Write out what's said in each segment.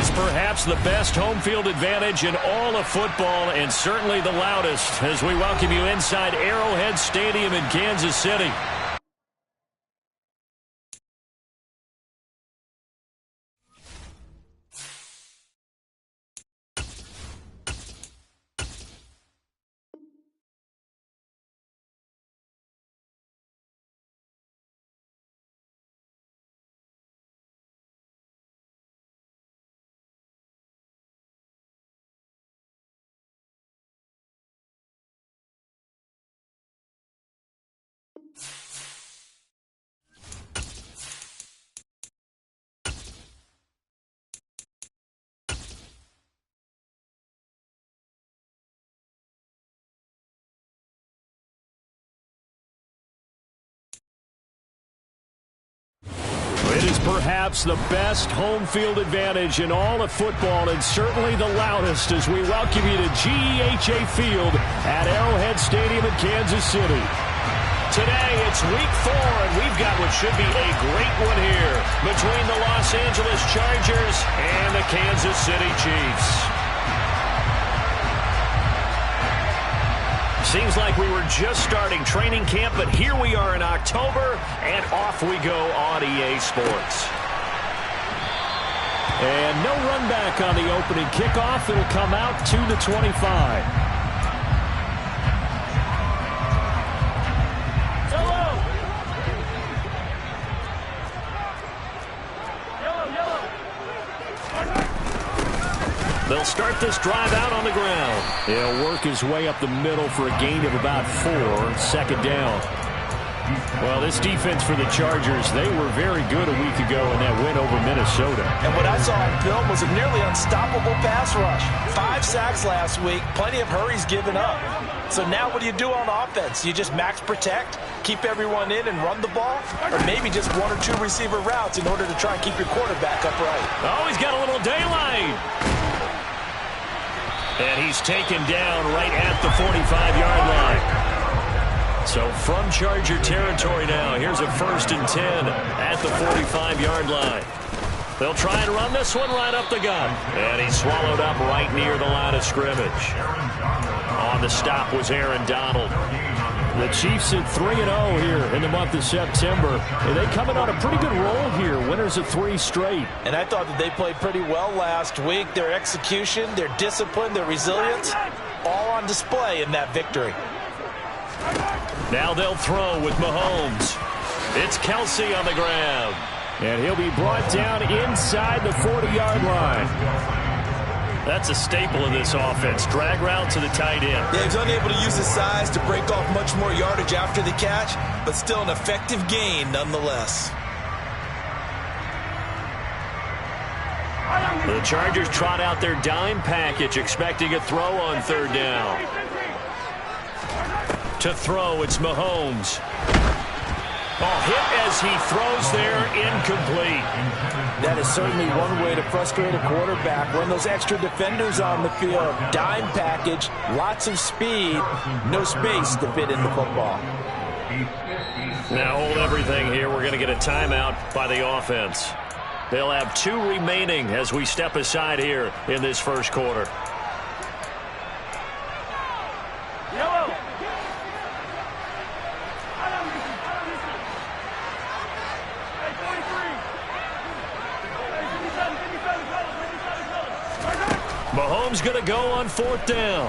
is perhaps the best home field advantage in all of football, and certainly the loudest, as we welcome you inside Arrowhead Stadium in Kansas City. It is perhaps the best home field advantage in all of football, and certainly the loudest, as we welcome you to GEHA Field at Arrowhead Stadium in Kansas City. Today, it's week 4, and we've got what should be a great one here between the Los Angeles Chargers and the Kansas City Chiefs. Seems like we were just starting training camp, but here we are in October, and off we go on EA Sports. And no run back on the opening kickoff. It'll come out 2-25. They'll start this drive out on the ground. He'll work his way up the middle for a gain of about 4, second down. Well, this defense for the Chargers, they were very good a week ago in that win over Minnesota. And what I saw on film was a nearly unstoppable pass rush. 5 sacks last week, plenty of hurries given up. So now what do you do on offense? You just max protect, keep everyone in and run the ball? Or maybe just 1 or 2 receiver routes in order to try and keep your quarterback upright? Oh, he's got a little daylight. And he's taken down right at the 45-yard line. So from Charger territory now, here's a 1st and 10 at the 45-yard line. They'll try and run this one right up the gut. And he's swallowed up right near the line of scrimmage. On the stop was Aaron Donald. The Chiefs at 3-0 here in the month of September. And they coming on a pretty good roll here. Winners of 3 straight. And I thought that they played pretty well last week. Their execution, their discipline, their resilience, all on display in that victory. Now they'll throw with Mahomes. It's Kelsey on the ground. And he'll be brought down inside the 40-yard line. That's a staple of this offense. Drag route to the tight end. Yeah, he's unable to use his size to break off much more yardage after the catch, but still an effective gain nonetheless. The Chargers trot out their dime package, expecting a throw on 3rd down. To throw, it's Mahomes. Hit as he throws there, incomplete. That is certainly one way to frustrate a quarterback. Run those extra defenders on the field. Dime package, lots of speed, no space to fit in the football. Now hold everything here. We're going to get a timeout by the offense. They'll have 2 remaining as we step aside here in this first quarter. Mahomes going to go on 4th down.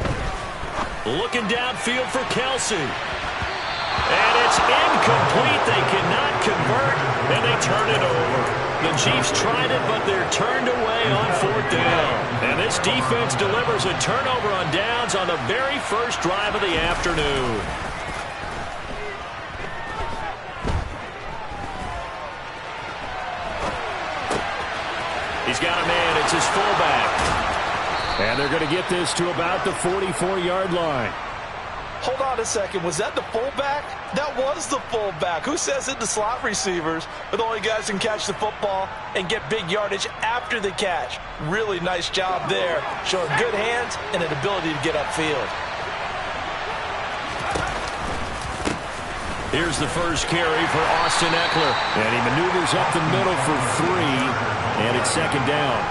Looking downfield for Kelsey. And it's incomplete. They cannot convert, and they turn it over. The Chiefs tried it, but they're turned away on 4th down. And this defense delivers a turnover on downs on the very first drive of the afternoon. He's got a man. It's his fullback. And they're going to get this to about the 44-yard line. Hold on a second. Was that the fullback? That was the fullback. Who says it? The slot receivers are the only guys who can catch the football and get big yardage after the catch. Really nice job there, showing good hands and an ability to get upfield. Here's the first carry for Austin Eckler. And he maneuvers up the middle for 3, and it's 2nd down.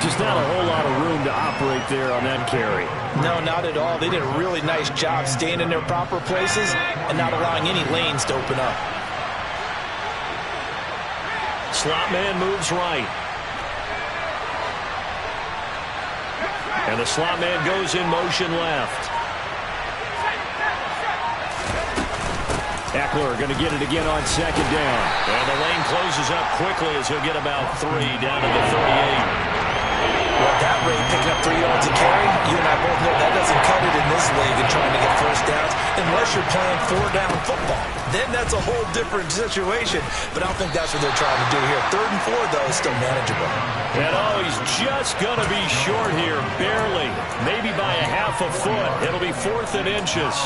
Just not a whole lot of room to operate there on that carry. No, not at all. They did a really nice job staying in their proper places and not allowing any lanes to open up. Slot man moves right. And the slot man goes in motion left. Eckler going to get it again on second down. And the lane closes up quickly as he'll get about 3 down to the 38. Well, at that rate, picking up 3 yards a carry, you and I both know that doesn't cut it in this league and trying to get first downs unless you're playing 4-down football. Then that's a whole different situation, but I don't think that's what they're trying to do here. 3rd and 4, though, is still manageable. And he's just going to be short here, barely, maybe by a half a foot. It'll be 4th and inches.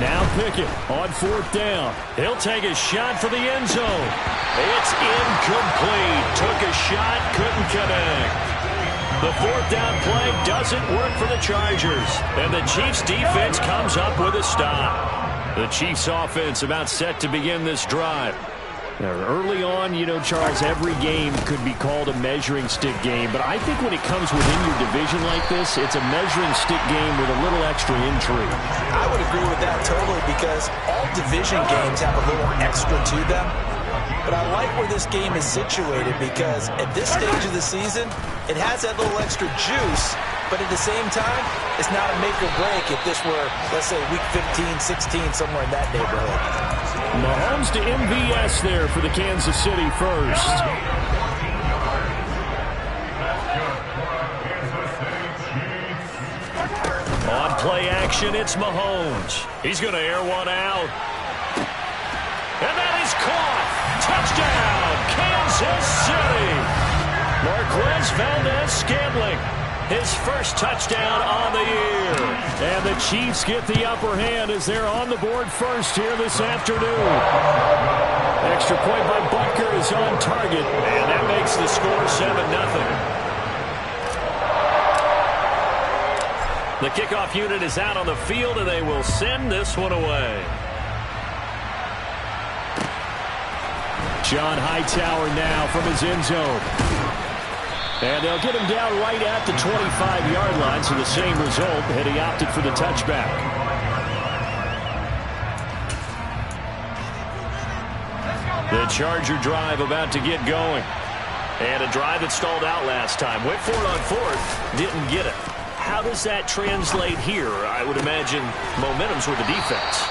Now Pickett on 4th down. He'll take a shot for the end zone. It's incomplete. Took a shot, couldn't connect. The 4th down play doesn't work for the Chargers. And the Chiefs defense comes up with a stop. The Chiefs offense about set to begin this drive. Now, early on, you know, Charles, every game could be called a measuring stick game. But I think when it comes within your division like this, it's a measuring stick game with a little extra intrigue. I would agree with that totally because all division games have a little extra to them. But I like where this game is situated because at this stage of the season, it has that little extra juice. But at the same time, it's not a make or break if this were, let's say, week 15, 16, somewhere in that neighborhood. Mahomes to MVS there for the Kansas City first. On play action, it's Mahomes. He's going to air one out. And that is caught. Touchdown, Kansas City. Marquez Valdez-Scantling. His first touchdown on the year. And the Chiefs get the upper hand as they're on the board first here this afternoon. Extra point by Butker is on target. And that makes the score 7-0. The kickoff unit is out on the field, and they will send this one away. John Hightower now from his end zone. And they'll get him down right at the 25-yard line, so the same result, and he opted for the touchback. The Charger drive about to get going. And a drive that stalled out last time. Went for it on 4th, didn't get it. How does that translate here? I would imagine momentum's with the defense.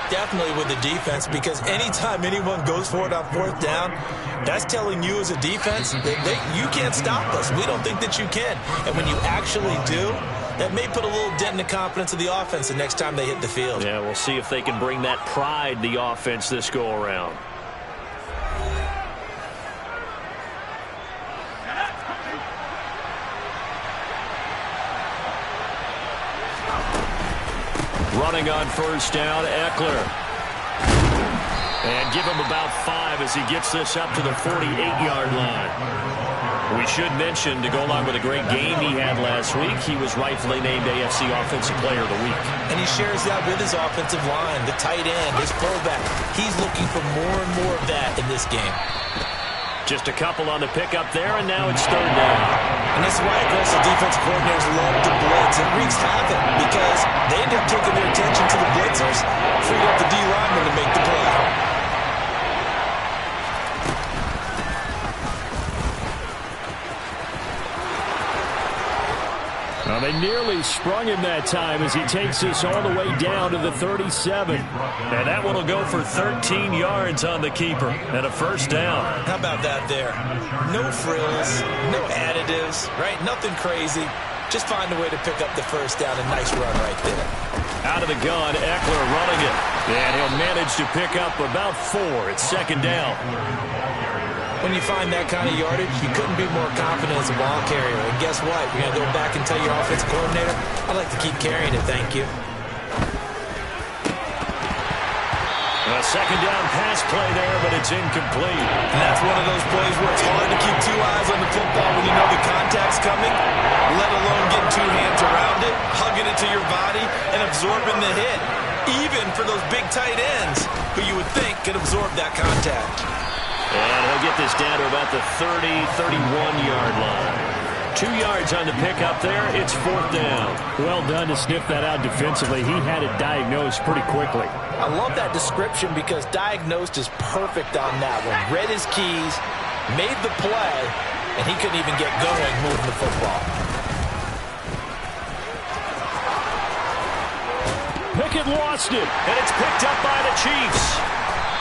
Definitely with the defense, because anytime anyone goes for it on 4th down, that's telling you as a defense that you can't stop us. We don't think that you can. And when you actually do, that may put a little dent in the confidence of the offense the next time they hit the field. Yeah, we'll see if they can bring that pride, the offense, this go-around. Running on 1st down, Eckler. And give him about 5 as he gets this up to the 48-yard line. We should mention, to go along with a great game he had last week, he was rightfully named AFC Offensive Player of the Week. And he shares that with his offensive line, the tight end, his fullback. He's looking for more and more of that in this game. Just a couple on the pickup there, and now it's 3rd down. And this is why aggressive defensive coordinators love to blitz. It wreaks havoc because they end up taking their attention to the blitzers, free up the D-lineman to make the play. Well, they nearly sprung him that time as he takes this all the way down to the 37. And that one will go for 13 yards on the keeper and a 1st down. How about that there? No frills, no additives, right? Nothing crazy. Just find a way to pick up the 1st down. A nice run right there. Out of the gun, Eckler running it. And he'll manage to pick up about 4. It's 2nd down. When you find that kind of yardage, you couldn't be more confident as a ball carrier. And guess what? You're going to go back and tell your offensive coordinator, I'd like to keep carrying it, thank you. A second down pass play there, but it's incomplete. And that's one of those plays where it's hard to keep two eyes on the football when you know the contact's coming, let alone getting two hands around it, hugging it to your body, and absorbing the hit. Even for those big tight ends who you would think could absorb that contact. And he'll get this down to about the 30, 31-yard line. 2 yards on the pickup there. It's 4th down. Well done to sniff that out defensively. He had it diagnosed pretty quickly. I love that description because diagnosed is perfect on that one. Read his keys, made the play, and he couldn't even get going moving the football. Pickett lost it. And it's picked up by the Chiefs.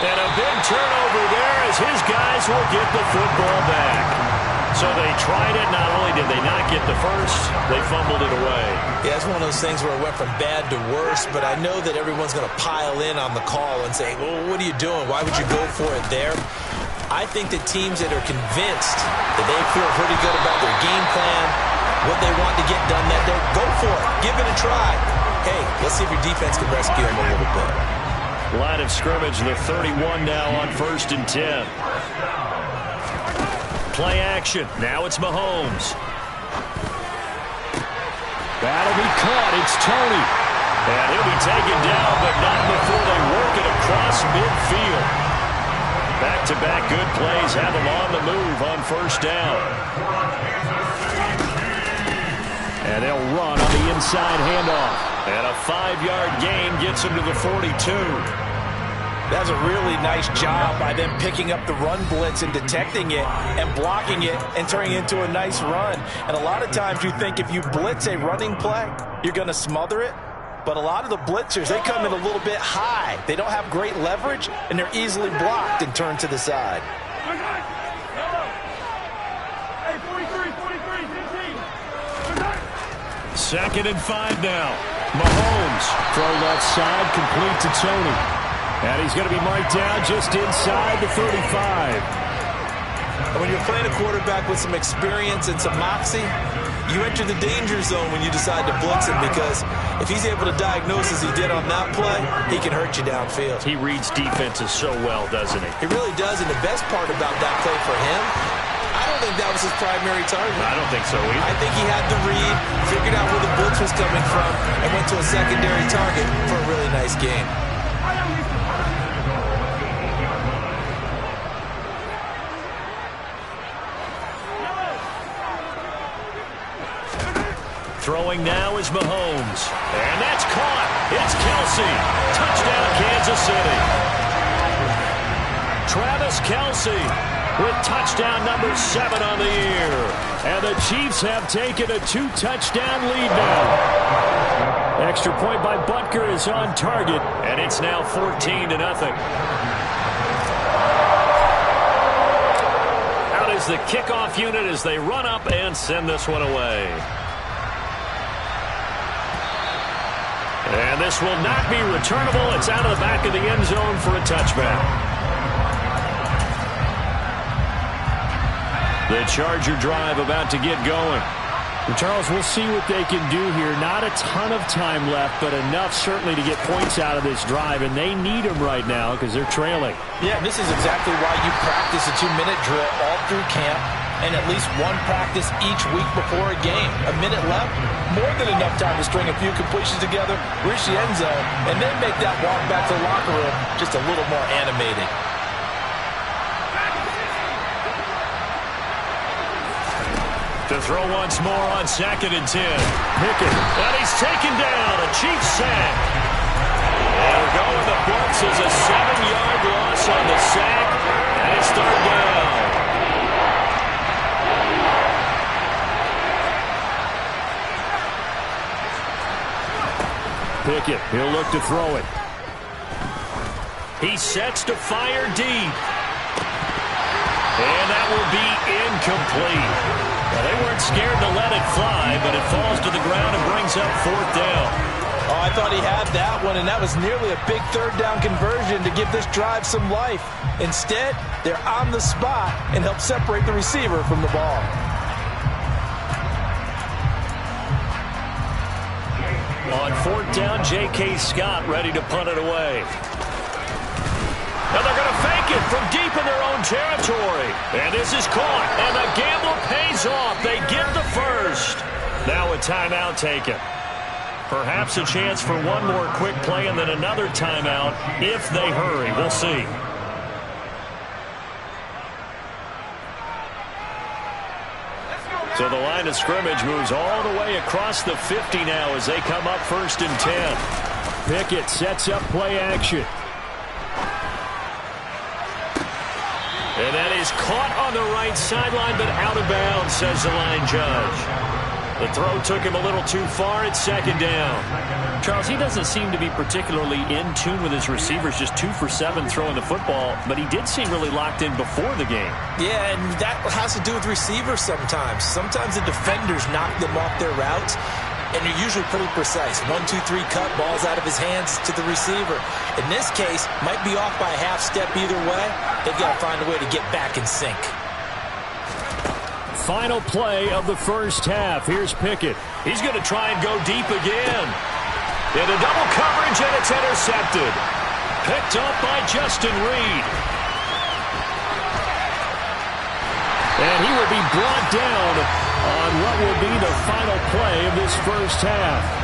And a big turnover there as his guys will get the football back. So they tried it. Not only did they not get the first, they fumbled it away. Yeah, it's one of those things where it went from bad to worse, but I know that everyone's going to pile in on the call and say, well, what are you doing? Why would you go for it there? I think that teams that are convinced that they feel pretty good about their game plan, what they want to get done that day, go for it. Give it a try. Hey, let's see if your defense can rescue them a little bit. Line of scrimmage, the 31 now on 1st and 10. Play action. Now it's Mahomes. That'll be caught. It's Tony. And he'll be taken down, but not before they work it across midfield. Back-to-back good plays have him on the move on 1st down. And they'll run on the inside handoff. And a 5-yard gain gets him to the 42. That's a really nice job by them picking up the run blitz and detecting it and blocking it and turning it into a nice run. And a lot of times you think if you blitz a running play, you're going to smother it. But a lot of the blitzers, they come in a little bit high. They don't have great leverage, and they're easily blocked and turned to the side. Second and 5 now. Mahomes. Throw left side, complete to Tony. And he's going to be marked down just inside the 35. And when you're playing a quarterback with some experience and some moxie, you enter the danger zone when you decide to blitz him, because if he's able to diagnose as he did on that play, he can hurt you downfield. He reads defenses so well, doesn't he? He really does, and the best part about that play for him, I don't think that was his primary target. I don't think so either. I think he had the read, figured out where the blitz was coming from, and went to a secondary target for a really nice game. Throwing now is Mahomes. And that's caught. It's Kelsey. Touchdown, Kansas City. Travis Kelsey with touchdown number 7 on the year. And the Chiefs have taken a 2-touchdown lead now. Extra point by Butker is on target. And it's now 14-0. Out is the kickoff unit as they run up and send this one away. And this will not be returnable. It's out of the back of the end zone for a touchback. The Charger drive about to get going. And Charles, we'll see what they can do here. Not a ton of time left, but enough certainly to get points out of this drive, and they need them right now because they're trailing. Yeah, this is exactly why you practice a 2-minute drill all through camp and at least one practice each week before a game. A minute left, more than enough time to string a few completions together, reach the end zone, and then make that walk back to the locker room just a little more animated. To throw once more on 2nd and 10. Pickett. And he's taken down. A Chiefs sack. And we're going the books as a 7-yard loss on the sack. And it's 3rd down. Pickett, he'll look to throw it. He sets to fire deep. And that will be incomplete. Well, they weren't scared to let it fly, but it falls to the ground and brings up 4th down. Oh, I thought he had that one, and that was nearly a big 3rd down conversion to give this drive some life. Instead, they're on the spot and help separate the receiver from the ball. On 4th down, J.K. Scott ready to punt it away. territory. And this is caught, and the gamble pays off. They get the first. Now a timeout taken. Perhaps a chance for one more quick play and then another timeout if they hurry. We'll see. So the line of scrimmage moves all the way across the 50 now as they come up 1st and 10. Pickett sets up play action. And that is caught on the right sideline, but out of bounds, says the line judge. The throw took him a little too far. It's 2nd down. Charles, he doesn't seem to be particularly in tune with his receivers, just 2 for 7 throwing the football, but he did seem really locked in before the game. Yeah, and that has to do with receivers sometimes. Sometimes the defenders knock them off their routes, and they're usually pretty precise. 1, 2, 3 cut, balls out of his hands to the receiver. In this case, might be off by a half step either way. They've got to find a way to get back in sync. Final play of the first half. Here's Pickett. He's going to try and go deep again. Into double coverage, and it's intercepted. Picked up by Justin Reed. And he will be brought down on what will be the final play of this first half.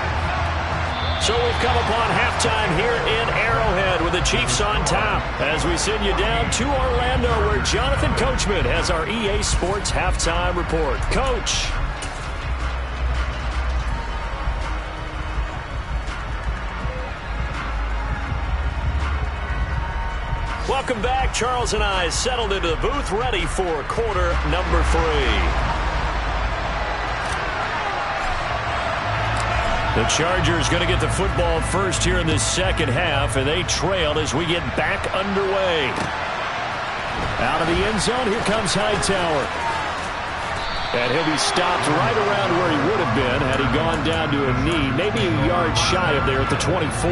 So we've come upon halftime here in Arrowhead with the Chiefs on top as we send you down to Orlando where Jonathan Coachman has our EA Sports halftime report. Coach. Welcome back. Charles and I settled into the booth ready for quarter number 3. The Chargers going to get the football first here in this second half, and they trail as we get back underway. Out of the end zone, here comes Hightower. And he'll be stopped right around where he would have been had he gone down to a knee, maybe a yard shy of there at the 24.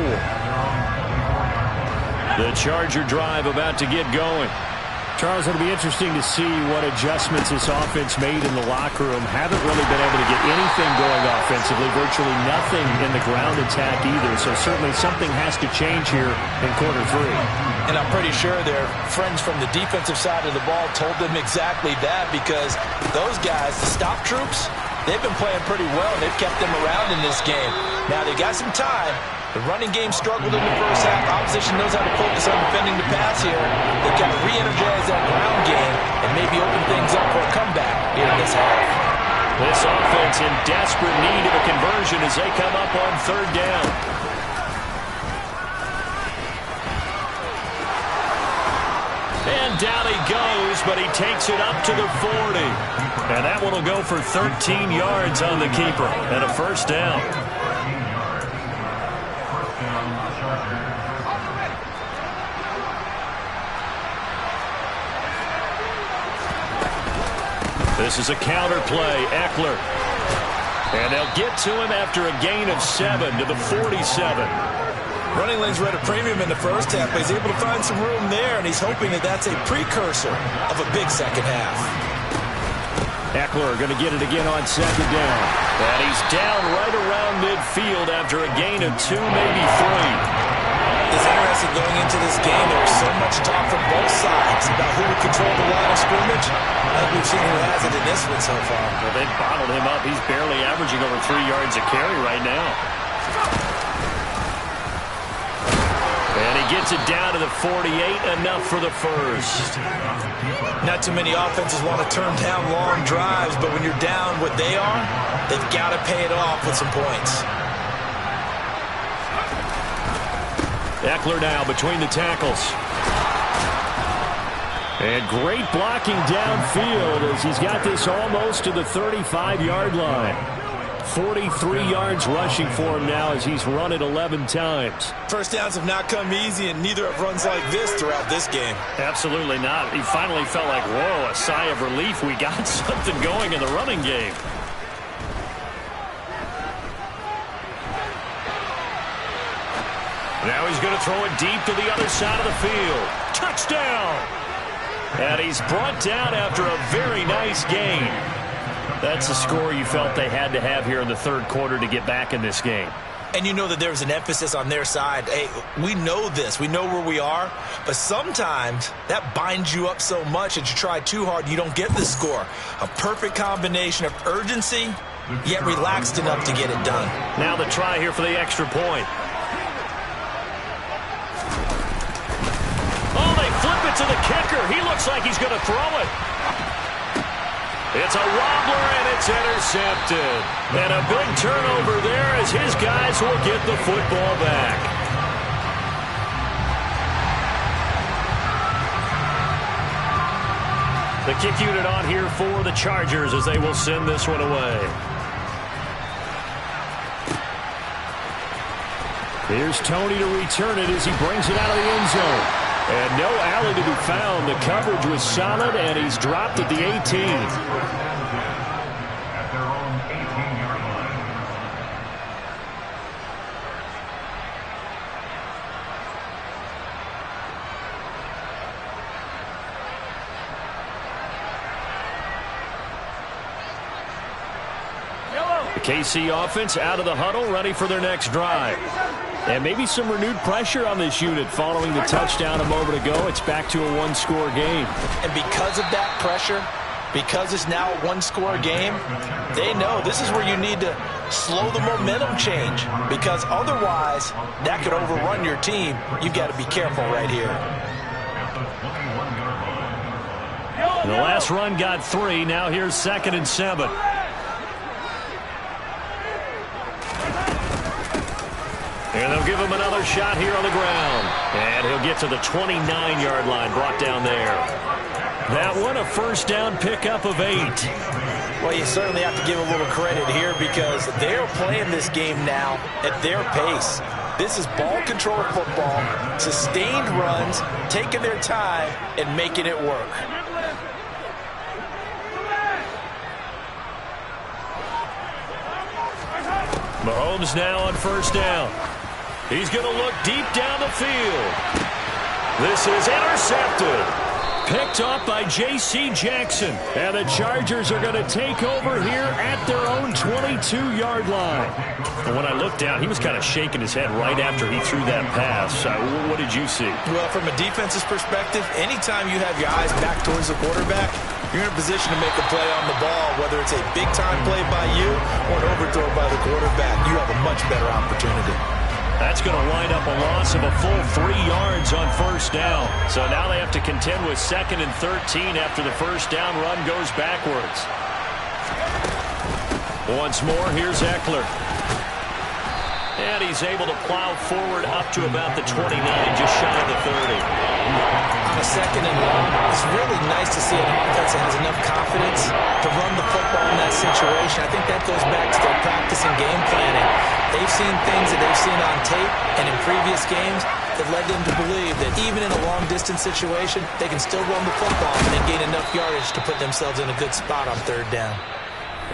The Charger drive about to get going. Charles, it'll be interesting to see what adjustments this offense made in the locker room. Haven't really been able to get anything going offensively, virtually nothing in the ground attack either. So certainly something has to change here in quarter 3. And I'm pretty sure their friends from the defensive side of the ball told them exactly that, because those guys, the stop troops, they've been playing pretty well, and they've kept them around in this game. Now, they got some time. The running game struggled in the first half. Opposition knows how to focus on defending the pass here. They've got to re-energize that ground game and maybe open things up for a comeback here in this half. This offense in desperate need of a conversion as they come up on 3rd down. And down he goes, but he takes it up to the 40. And that one will go for 13 yards on the keeper and a 1st down. This is a counter play. Eckler. And they'll get to him after a gain of 7 to the 47. Running lanes were at a premium in the first half, but he's able to find some room there, and he's hoping that that's a precursor of a big second half. Eckler going to get it again on 2nd down. And he's down right around midfield after a gain of 2, maybe 3. It's interesting going into this game. There was so much talk from both sides about who would control the line of scrimmage. I think we've seen who has it in this one so far. Well, they've bottled him up. He's barely averaging over 3 yards a carry right now. And he gets it down to the 48, enough for the first. Not too many offenses want to turn down long drives, but when you're down what they are, they've got to pay it off with some points. Eckler now between the tackles. And great blocking downfield as he's got this almost to the 35-yard line. 43 yards rushing for him now as he's run it 11 times. First downs have not come easy, and neither have runs like this throughout this game. Absolutely not. He finally felt like, whoa, a sigh of relief. We got something going in the running game. Now he's going to throw it deep to the other side of the field. Touchdown! And he's brought down after a very nice gain. That's the score you felt they had to have here in the third quarter to get back in this game. And you know that there's an emphasis on their side. Hey, we know this. We know where we are. But sometimes that binds you up so much that you try too hard, you don't get the score. A perfect combination of urgency, yet relaxed enough to get it done. Now the try here for the extra point. Oh, they flip it to the kicker. He looks like he's going to throw it. It's a wobbler, and it's intercepted. And a big turnover there as his guys will get the football back. The kick unit on here for the Chargers as they will send this one away. Here's Tony to return it as he brings it out of the end zone. And no alley to be found. The coverage was solid, and he's dropped at the 18. At their own 18-yard line. The KC offense out of the huddle, ready for their next drive. And maybe some renewed pressure on this unit following the touchdown a moment ago. It's back to a one-score game. And because of that pressure, because it's now a one-score game, they know this is where you need to slow the momentum change, because otherwise that could overrun your team. You've got to be careful right here. The last run got 3. Now here's 2nd and 7. And they'll give him another shot here on the ground. And he'll get to the 29-yard line, brought down there. That one a first down pickup of 8. Well, you certainly have to give a little credit here because they're playing this game now at their pace. This is ball control football, sustained runs, taking their time and making it work. Mahomes now on first down. He's going to look deep down the field. This is intercepted. Picked off by J.C. Jackson. And the Chargers are going to take over here at their own 22-yard line. And when I looked down, he was kind of shaking his head right after he threw that pass. What did you see? Well, from a defense's perspective, anytime you have your eyes back towards the quarterback, you're in a position to make a play on the ball, whether it's a big-time play by you or an overthrow by the quarterback. You have a much better opportunity. That's going to wind up a loss of a full 3 yards on first down. So now they have to contend with 2nd and 13 after the first down run goes backwards. Once more, here's Eckler. And he's able to plow forward up to about the 29, just shy of the 30. On a 2nd and long, it's really nice to see an offense that has enough confidence to run the football in that situation. I think that goes back to their practice and game planning. They've seen things that they've seen on tape and in previous games that led them to believe that even in a long-distance situation, they can still run the football and then gain enough yardage to put themselves in a good spot on 3rd down.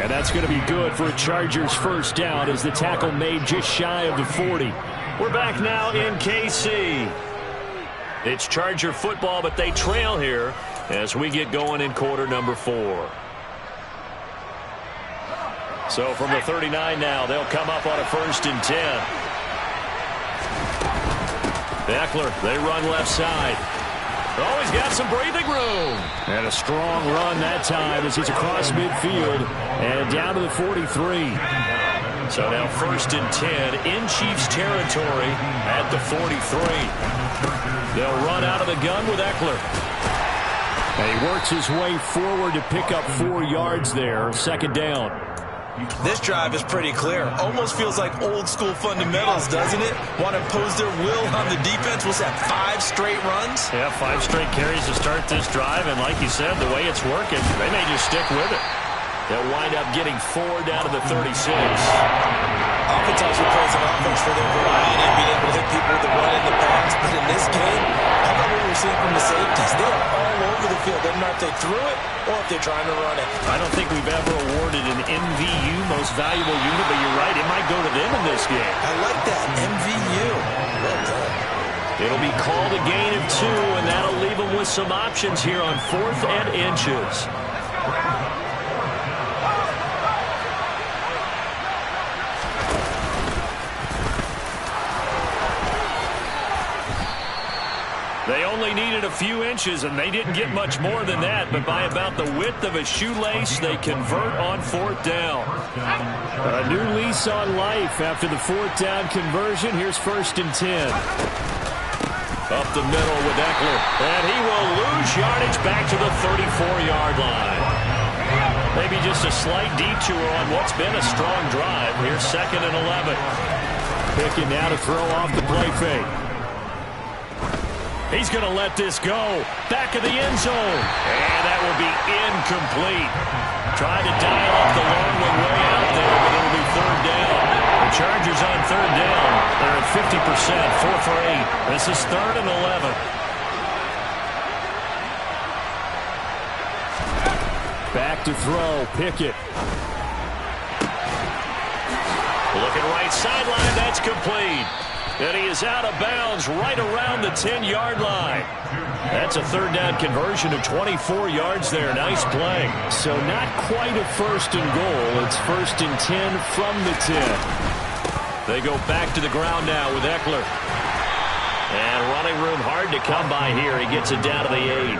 And that's going to be good for a Chargers first down as the tackle made just shy of the 40. We're back now in KC. It's Charger football, but they trail here as we get going in quarter number 4. So from the 39 now, they'll come up on a 1st and 10. Eckler, they run left side. Oh, he's got some breathing room. And a strong run that time as he's across midfield and down to the 43. So now 1st and 10 in Chiefs territory at the 43. They'll run out of the gun with Eckler. And he works his way forward to pick up 4 yards there. 2nd down. This drive is pretty clear. Almost feels like old-school fundamentals, doesn't it? Want to impose their will on the defense. What's that, 5 straight runs? Yeah, 5 straight carries to start this drive. And like you said, the way it's working, they may just stick with it. They'll wind up getting 4 down to the 36. Oftentimes we praise an offense for their variety and being able to hit people with the run in the pass. But in this game, how about what we're seeing from the safeties? They are all over the field. Doesn't matter if they threw it or if they're trying to run it. I don't think we've ever awarded an MVU, most valuable unit, but you're right, it might go to them in this game. I like that, MVU. Well done. It'll be called a gain of 2, and that'll leave them with some options here on 4th and inches. They only needed a few inches, and they didn't get much more than that, but by about the width of a shoelace, they convert on 4th down. A new lease on life after the 4th down conversion. Here's 1st and 10. Up the middle with Eckler, and he will lose yardage back to the 34-yard line. Maybe just a slight detour on what's been a strong drive. Here's 2nd and 11. Picking now to throw off the play fake. He's going to let this go. Back of the end zone. And that will be incomplete. Tried to dial up the long one way out there, but it'll be 3rd down. The Chargers on 3rd down. They're at 50%, 4 for 8. This is 3rd and 11. Back to throw. Pickett. Looking right sideline. That's complete. And he is out of bounds right around the 10-yard line. That's a 3rd down conversion of 24 yards there. Nice play. So not quite a 1st and goal. It's 1st and 10 from the 10. They go back to the ground now with Eckler. And running room hard to come by here. He gets it down to the 8.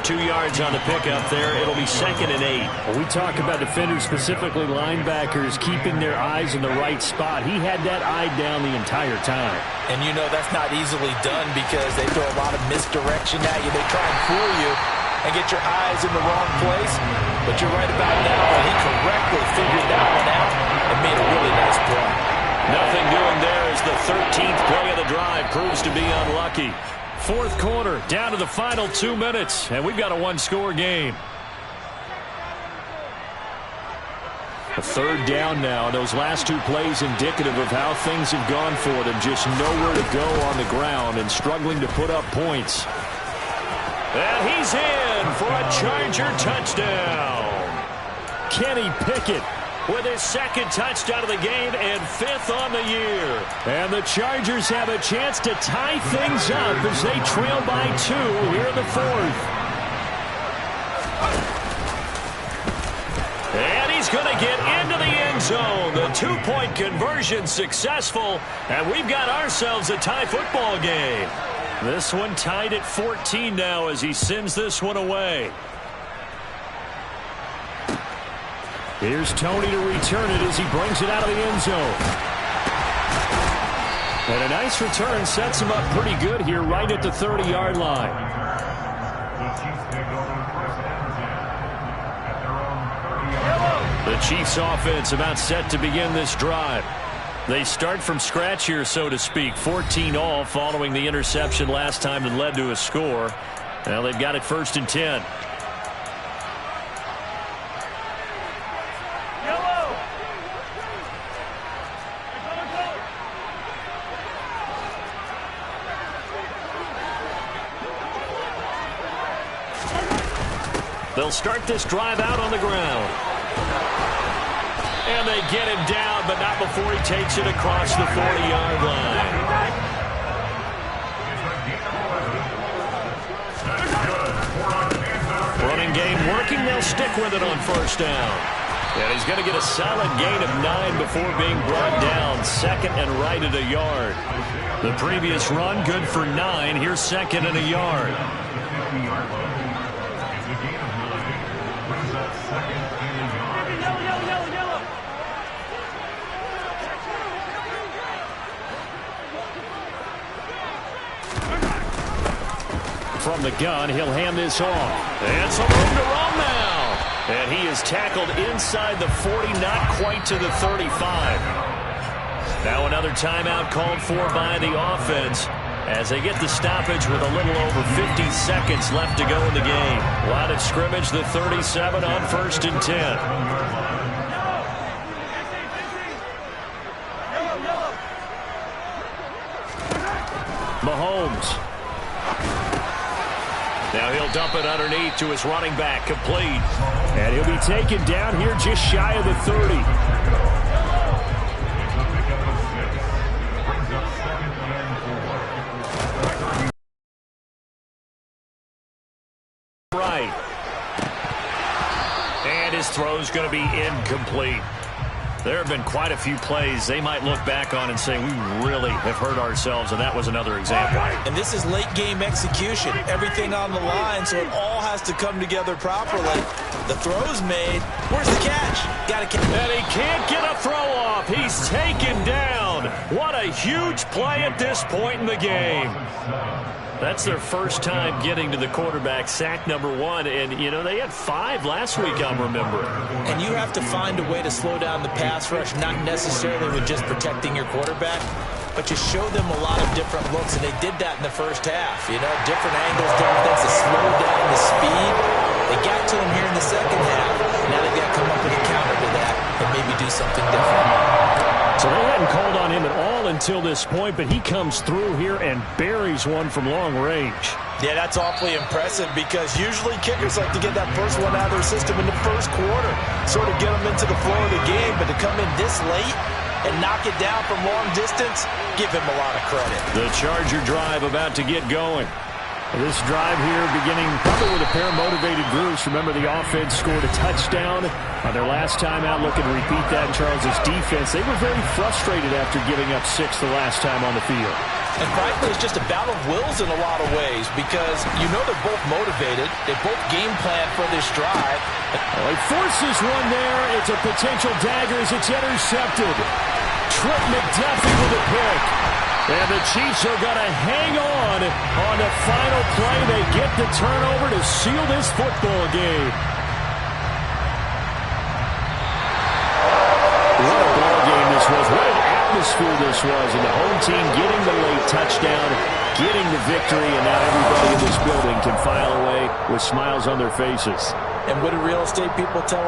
2 yards on the pickup there. It'll be 2nd and 8. When we talk about defenders, specifically linebackers, keeping their eyes in the right spot. He had that eye down the entire time. And you know that's not easily done because they throw a lot of misdirection at you. They try and fool you and get your eyes in the wrong place. But you're right about now that he correctly figured that one out and made a really nice play. Nothing doing there as the 13th play of the drive proves to be unlucky. 4th quarter, down to the final 2 minutes, and we've got a 1-score game. A 3rd down now. Those last 2 plays indicative of how things have gone for them. Just nowhere to go on the ground and struggling to put up points. And he's in for a Charger touchdown. Kenny Pickett with his 2nd touchdown of the game and 5th on the year. And the Chargers have a chance to tie things up as they trail by 2 here in the 4th. And he's going to get into the end zone. The 2-point conversion successful, and we've got ourselves a tie football game. This one tied at 14 now as he sends this one away. Here's Tony to return it as he brings it out of the end zone. And a nice return sets him up pretty good here right at the 30-yard line. The Chiefs offense about set to begin this drive. They start from scratch here, so to speak. 14 all following the interception last time that led to a score. Now they've got it 1st and 10. They'll start this drive out on the ground. And they get him down, but not before he takes it across the 40-yard line. Running game working. They'll stick with it on 1st down. And he's going to get a solid gain of 9 before being brought down. 2nd and right at a yard. The previous run good for 9. Here's 2nd and a yard. From the gun, he'll hand this off. And some room to run now. And he is tackled inside the 40, not quite to the 35. Now another timeout called for by the offense as they get the stoppage with a little over 50 seconds left to go in the game. Line of scrimmage, the 37 on 1st and 10. Mahomes. Now he'll dump it underneath to his running back, complete. And he'll be taken down here just shy of the 30. Right. And his throw's going to be incomplete. There have been quite a few plays they might look back on and say, we really have hurt ourselves, and that was another example. And this is late-game execution. Everything on the line, so it all has to come together properly. The throw's made. Where's the catch? Got to catch. And he can't get a throw off. He's taken down. What a huge play at this point in the game. That's their first time getting to the quarterback, sack number 1. And, you know, they had 5 last week, I'm remembering. And you have to find a way to slow down the pass rush, not necessarily with just protecting your quarterback, but you show them a lot of different looks, and they did that in the first half. You know, different angles, different things to slow down the speed. They got to him here in the second half. Now they've got to come up with a counter to that and maybe do something different. So they hadn't called on him at all until this point, but he comes through here and buries one from long range. Yeah, that's awfully impressive because usually kickers like to get that first one out of their system in the first quarter, sort of get them into the flow of the game, but to come in this late and knock it down from long distance, give him a lot of credit. The Charger drive about to get going. This drive here beginning probably with a pair of motivated groups. Remember, the offense scored a touchdown on their last time out. Looking to repeat that in Charles' defense. They were very frustrated after giving up 6 the last time on the field. And frankly, it's just a battle of wills in a lot of ways because you know they're both motivated. They both game plan for this drive. Oh, he forces one there. It's a potential dagger as it's intercepted. Trip McDuffie with a pick. And the Chiefs are going to hang on the final play. They get the turnover to seal this football game. What a ball game this was. What an atmosphere this was. And the home team getting the late touchdown, getting the victory, and now everybody in this building can file away with smiles on their faces. And what do real estate people tell